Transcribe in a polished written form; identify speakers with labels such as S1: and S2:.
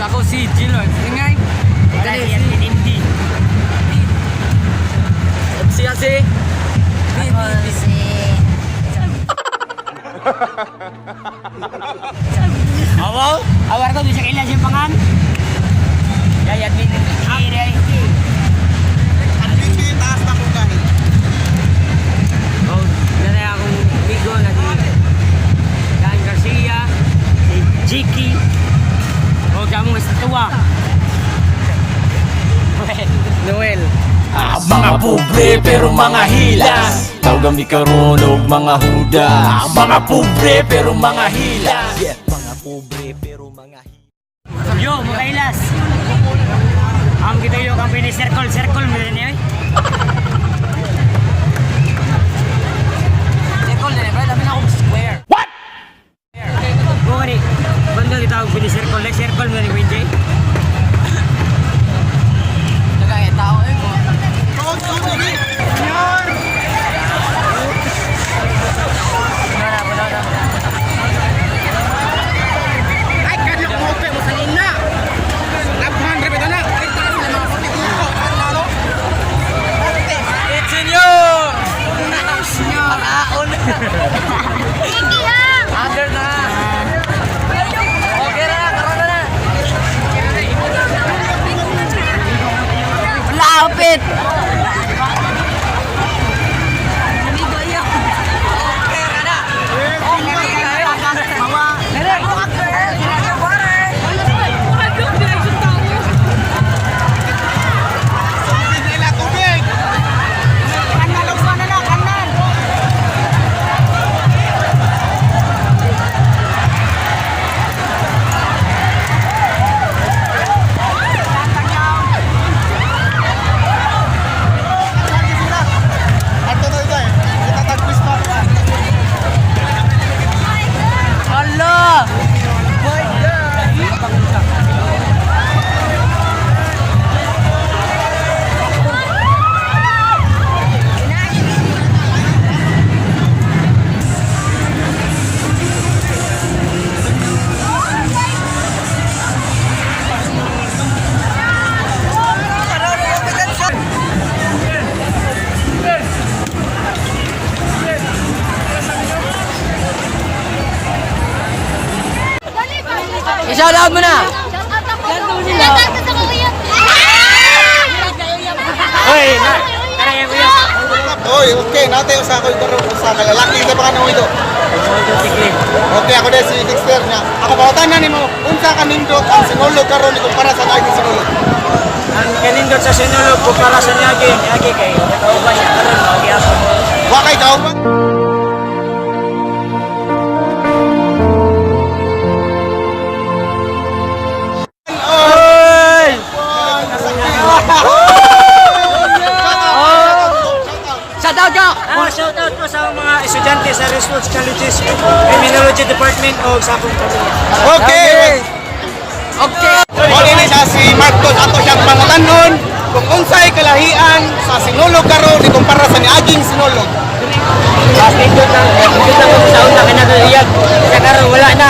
S1: Ako si Gilor. Ingay.
S2: Wala siya hindi.
S1: Siya si...
S2: Ako si...
S1: Awaw?
S2: Awar ko, bisa kailan siyang pangan. Yayat min Iray.
S3: Taas na kung kahit.
S2: Oh, nanay akong amigo na si Dan Garcia, si Jiki. O, kamo mas tuwa.
S1: Noel.
S4: Mga pobre pero mga hilas Tawag kami karon og mga huda Mga pobre pero mga hilas Mga pobre pero mga hilas
S2: Yo, mga ilas. Ang kita yung company circle mo rin yun.
S1: Circle na ba? Dami na akong square.
S4: What?
S2: Oo ni, banda kita ang company circle mo rin Winjay.
S1: Nagkaya tao eh ko.
S3: Ay, kadyo mo pe mo sanina. Labhan rebe na. Ay, tayo na mga puti ko. Lalo.
S1: It's in you! Pakaon. Under na. Okay na, karoon na. Lapit!
S3: Nila tubig. Ato to ito eh. Itatagpis pa ako.
S1: Allah! I-shoutout mo na!
S2: Hoy, karaya ko yan.
S3: Oy, okay. Natay usa ko ito sa kalalaki na baka nang ito. Okay, ako din si Dexter niya. Ako bawatan na nimo. Unsa ka nindot ang sinulog karon ni kumpara sa lagi sinulog.
S2: Ang kanindot sa sinulog ko para sa nyagi kay nakauban niya karon magi ako.
S3: Wa kay daw ba?
S2: Hoy! Shoutout ka! Shoutout po sa mga estudyante sa Research Colleges Criminology Department o sa akong pamilya.
S3: Okay.
S1: Okay!
S3: O ini siya si Marcos ato siyang pangutanon kung unsay kalahian sa sinulog karon ni kumpara sa niaging sinulog.
S2: Pindot lang ko sa una ka na iyag. Sa karon wala na.